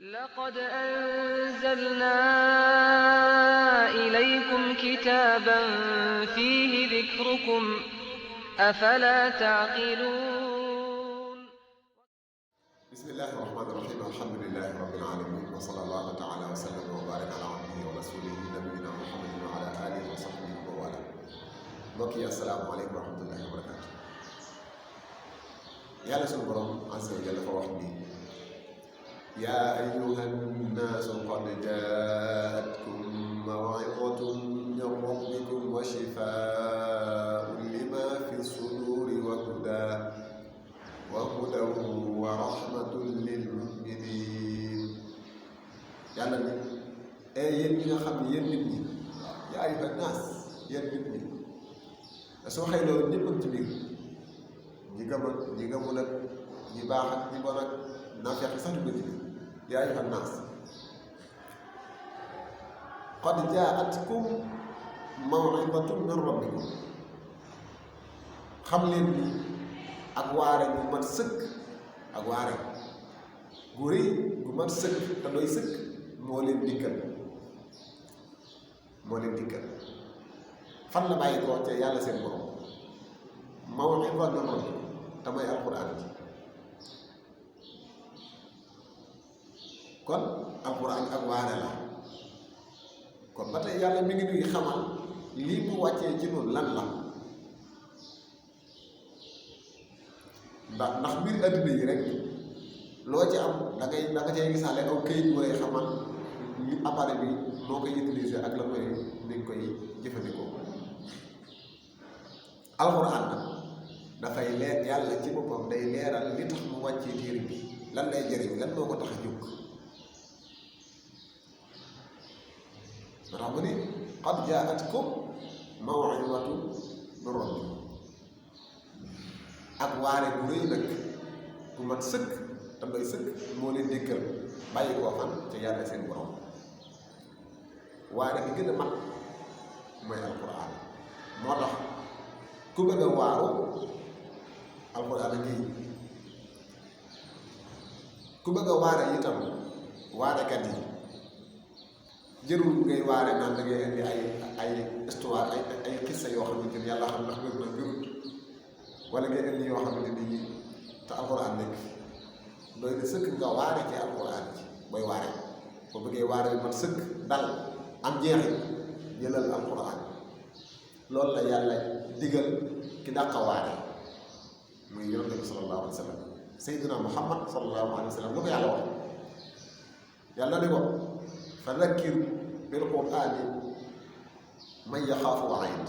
لقد أنزلنا إليكم كتابا فيه ذكركم أفلا تعقلون بسم الله الرحمن الرحيم. الحمد لله رب العالمين، وصلى الله تعالى وسلم وبارك على عبده ورسوله نبينا محمد وعلى آله وصحبه ومن mbokk yi assalaamu aleykum wa rahmatullahi wa barakaatu. yàlla sunu borom azza wa jalla dafa wax ni yaa ayyuhan naasu qad jaatkum maw'idatun min rabbikum wa shifaa'un limaa fi suduuri wa hudan wa rahmatun lil mu'minin. yàlla ni yéen ñi nga xam ne yéen nit ñi, yaa ayyuhan naas, yéen nit ñi. soo xëy loolu ñëpp ci biir ñi gëm ak ñi gëmul ak ñi baax ak ñi bon ak naafeq sax dugg ci biir. yaa ayyuhan naas qad jaa'atkum maw'idatun min rabbikum. xam leen ni ak waare gu mat sëkk, ak waare gu rëy gu mat sëkk te doy sëkk moo leen dikkal. fan la bàyyi ko ca yàlla seen borom. maw'idatun min rabbikum te mooy alquran ji. kon alquran ak waare la. kon ba tey yàlla mi ngi nuy xamal lii mu wàccee ci noonu lan la. ndax mbir adduna yi rek loo ci am da nga cay gisaale aw këyit bu lay xamal li appareil bi noo koy utiliser ak la koy ni nga koy jëfandikoo. alxuraan nag dafay leer, yàlla ci boppam day leeral li tax mu wàccee téere bi lan lay jëriñ, lan moo ko tax a jóg. moo tax mu ne qad jaa'atkum maw'idatun min rabbikum. ak waare bu rëy nag bu mat sëkk te doy sëkk moo leen dikkal bàyyi koo fan ca yàlla seen borom. waare bi gën a mat mooy alquran. moo tax ku bëgg a waaru alquran a ngi. ku bëgg a waare itam waarekat yi jërul ngay waare naan da ngay indi ay histoire ay xissa yoo xamante ni yàlla xam ndax wér na wérut, wala ngay indi yoo xamante ni te alquran nekk doy na sëkk nga waare ci alquran ci booy waare. boo bëggee waare bi mat sëkk dal am jeexit jëlal alquran. loolu la yàlla digal ki dàqa waare muy yonent bi sallallahu alayhi wa sallam, sayyidina muhammad sallallahu alayhi wa sallam. lu ko yàlla wax, yàlla ni ko fa zakkir bil qur'ani man yaxaafu wa'iid.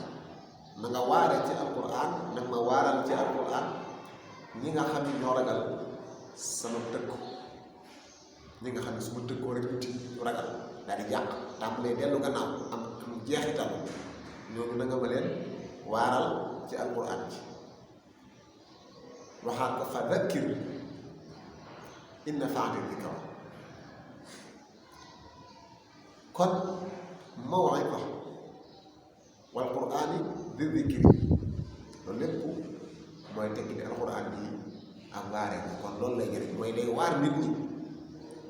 na nga waare ci alquran, na nga waaral ci alquran ñi nga xam ne ñoo ragal sama tëkku. ñi nga xam ne su ma tëkkoo rek tuuti ñu ragal daal di jàq tàmbalee dellu gannaaw am jeexital. ñooñu na nga ma leen waaral ci alquran ji. waxaat ko fa zakkir in nafaati dikra. kon maw'ida wal qur'ani di zikri, loolu lépp mooy tekki di alquran bi ak waare bi. kon loolu lay jëriñ, mooy day waar nit ñi,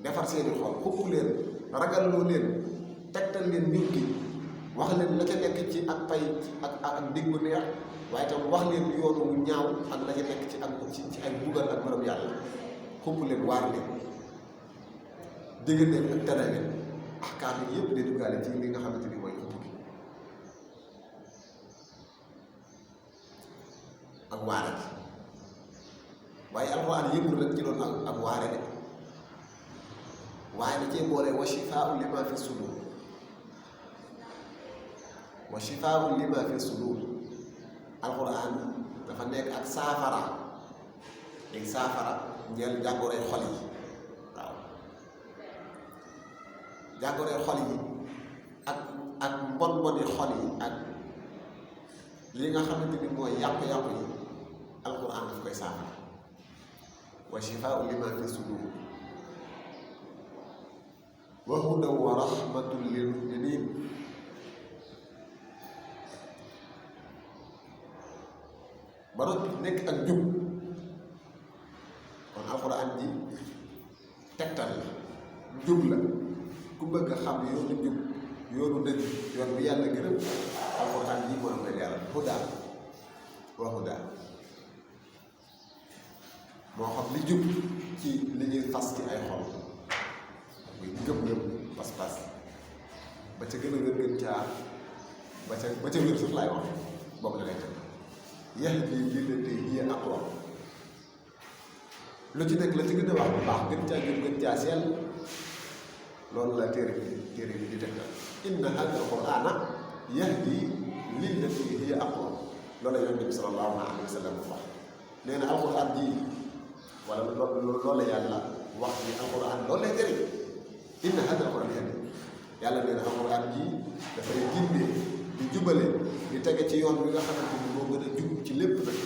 defar seeni xol, xupp leen, ragalloo leen, tegtal leen nit ki, wax leen la ca nekk ci ak pay ak digg bu neex, waaye tam wax leen yoonu wu ñaaw ak la ca nekk ci ay buggal ak maram yàlla. xupp leen, waar leen, dégg leen ak tere leen. ahkaam yi yëpp day duggaale ci li nga xamante ni mooy xupp gi ak waare gi. waaye alxuraan yëpp rek ci doon ak waare de, waaye da cee boole wa shifaa'un limaa fi sudur. wa shifaa'un limaa fi sudur. alxuraan dafa nekk ak saafara, day saafara ñeel jàngoroy xol yi. waaw, jàngoroy xol yi ak mbon-mboni xol yi ak li nga xamante ni mooy yàqu-yàqu yi, alxuraan daf koy saafara. wa shifaa'un limaa fi sudur wa hudan wa rahmatun lil mu'minin. ba noppi nekk ak jub. kon alxuraan ji tegtal la njub la ku bëgg a xam yoonu njub yoonu dëgg yoon bi yàlla gërëm alxuraan ji moo am koy leeral hudaa wa hudaa moo xam li jub ci li ñuy fas ci ay xol muy gëm-gëm pas-pas ba ca gën a wér gën caa ba ca wér sax laay wax boobu la lay tënk yahdi lillatii hiya aqwam lu ci nekk la ci gën a wax bu baax gën caa jub gën caa sell loolu la téere bi di tënkal inna haadha al-qur'aana yahdi lillatii hiya aqwam loolu la Yonent bi sallallahu alayhi wa sallam wax nee na alxuraan ji wala loolu la yàlla wax ni alxuraan loolu lay jëriñ inna haadha al-qur'aana yahdi yàlla nee na alxuraan ji dafay gindee di jubale di tege ci yoon bi nga xamante ni moo gën a jub ci lépp nag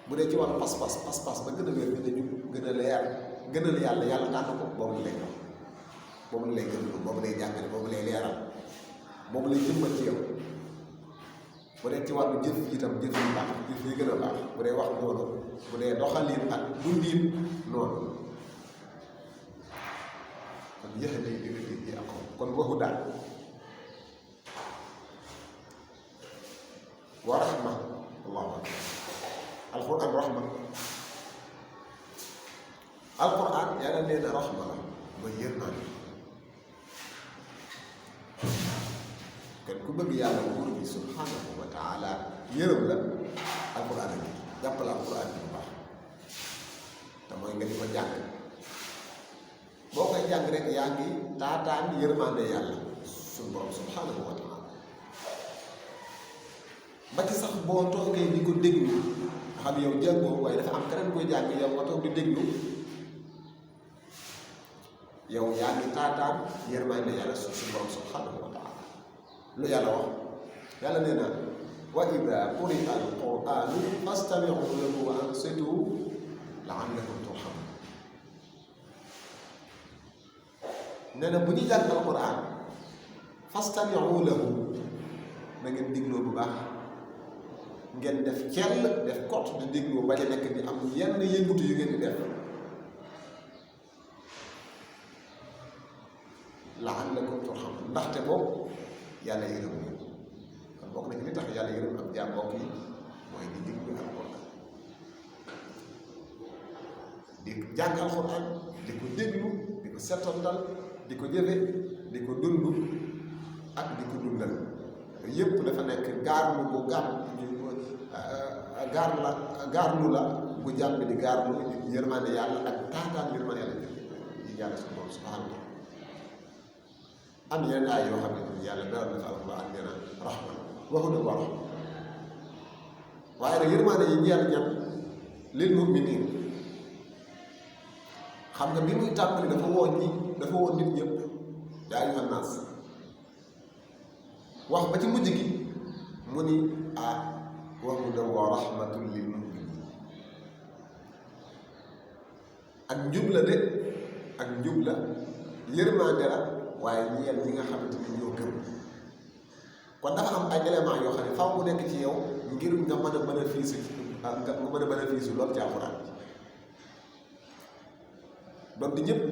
bu dee ci wàllu pas-pas ba gën a wér gën a jub gën a leer gënal yàlla tànn ko boobu lay wax boobu lay gën boobu lay jàngale boobu lay leeral boobu lay jëmmal ci yow bu dee ci wàllu jëf itam jëf yu baax jëf yi gën a baax bu dee wax noonu bu dee doxalin ak dundin noonu kon yahdi lillatii hiya aqwam kon waxu daal wa rahma allahu akbar alquran rahma alquran yàlla nee na rahma la mooy yërmande kon ku bëgg yàlla buur bi subhanahu wa taala yërëm la alquran ak jàppal alquran bi bu baax te mooy nga di ko jàng boo koy jàng rek yaa ngi taataan yërmande yàlla suñu borom subhanahu wa taala ba ci sax boo toogee di ko déglu nga xam yow jàngoo waaye dafa am keneen koy jàng yow nga toog di déglu yow yaa ngi taataan yërmande yàlla suñu borom subhanahu wa taala lu yàlla wax yàlla nee na wa idaa quri'a al-qur'aanu fastami'uu lahu wa ansituu la'allakum turhamuun nee na bu ñu jàng al-qur'aan fastami'uu lahu na ngeen dégloo bu baax ngeen def cell def kot di dégloo bañ a nekk di am yenn yëngutu yu ngeen di def la'allakum turhamuun ndaxte boobu yàlla yërëm ñu kon bokk na ci li tax yàlla yërëm am jaam mbokk yi mooy di déglu alxuraan di jàng alxuraan di ko déglu di ko settantal di ko jëfe di ko dund ak di ko dundal yépp dafa nekk gaarlu bu gaarlu la bu jàmm bi di gaarlu yërmande yàlla ak taataan yërmande yàlla yi yàlla suñu borom subhanahu wa taala am yeneen ay yoo xam ne yàlla beral na fa alxuraan nee na rahma waxu na ko rahma waaye nag yërmande yi ñeel ñan lil mu'miniin xam nga bi muy tàmbali dafa woo nit ñëpp yaa ayyuhan naas wax ba ci mujj gi mu ni wa hudan wa rahmatun lil mu'miniin ak njub la de ak njub la yërmande la waaye ñeel ñi nga xamante ni ñoo gëm kon dafa am ay éléments yoo xam ne faaw mu nekk ci yow ngir nga mën a bénéfice loolu ci alxuraan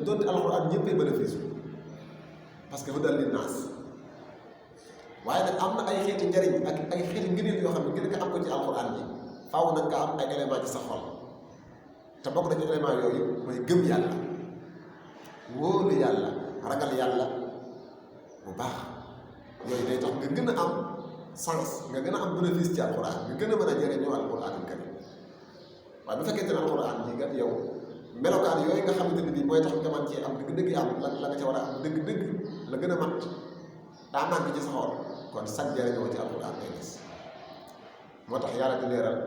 donte alxuraan ñëppay bénéfice parce que hudan lin naas waaye nag am na ay xeeti njariñ ak ay xeeti ngëneel yoo xam ne ngir nga am ko ci alxuraan bi faaw nag nga am ay éléments ci sa xol te bokk na ci éléments yooyu mooy gëm yàlla wóolu yàlla ragal yàlla bu baax yooyu day tax nga gën a am sens nga gën a am bénéfice ci alxuraan nga gën a mën a jëriñoo alxuraanul karim waaye bu fekkee ne alxuraan ji kat yow melokaan yooyu nga xamante ne bii mooy tax nga mën cee am dëgg-dëgg am la nga ca war a am dëgg-dëgg la gën a mat daa màgg ci sa xol kon sax jëriñoo ci alxuraan ngay gis moo tax yàlla di leeral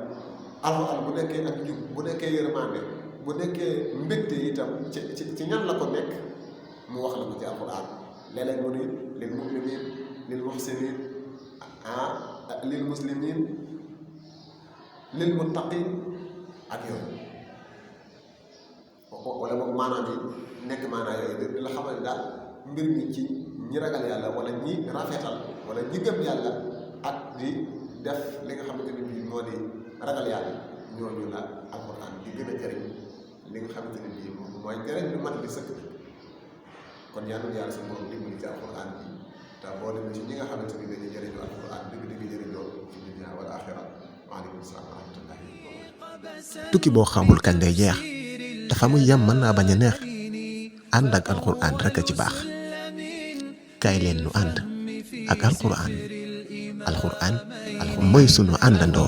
alxuraan bu nekkee ak njub bu nekkee yërmande bu nekkee mbégte itam ci ñan la ko nekk mu wax la ko ci alxuraan léeg-léeg mu ni lil mu'miniin lil muhsiniin lil muslimiin lil muttaqiin ak yooyu wala boog maanaam yi nekk maanaam yooyu di la xamal ne daal mbir mi ci ñi ragal yàlla wala ñi rafetal wala ñi gëm yàlla ak di def li nga xamante ne bii moo di ragal yàlla ñooñu la alxuraan di gën a jëriñ li nga xamante ne bii mooy jëriñ lu mat di sëkk kon yàlla na yàlla suñu borom dimbali ci alquran bi te boole na ci ñi nga xamante ni dañuy jëriñoo alquran dëgg jëriñoo ci dunya wal axira. waaleykum salaam wa rahmatullahi. tukki boo xamul kañ day jeex dafa muy yem mën naa bañ a neex ànd ak alquran rek a ci baax kaay leen nu ànd ak alquran mooy sunu àndandoo.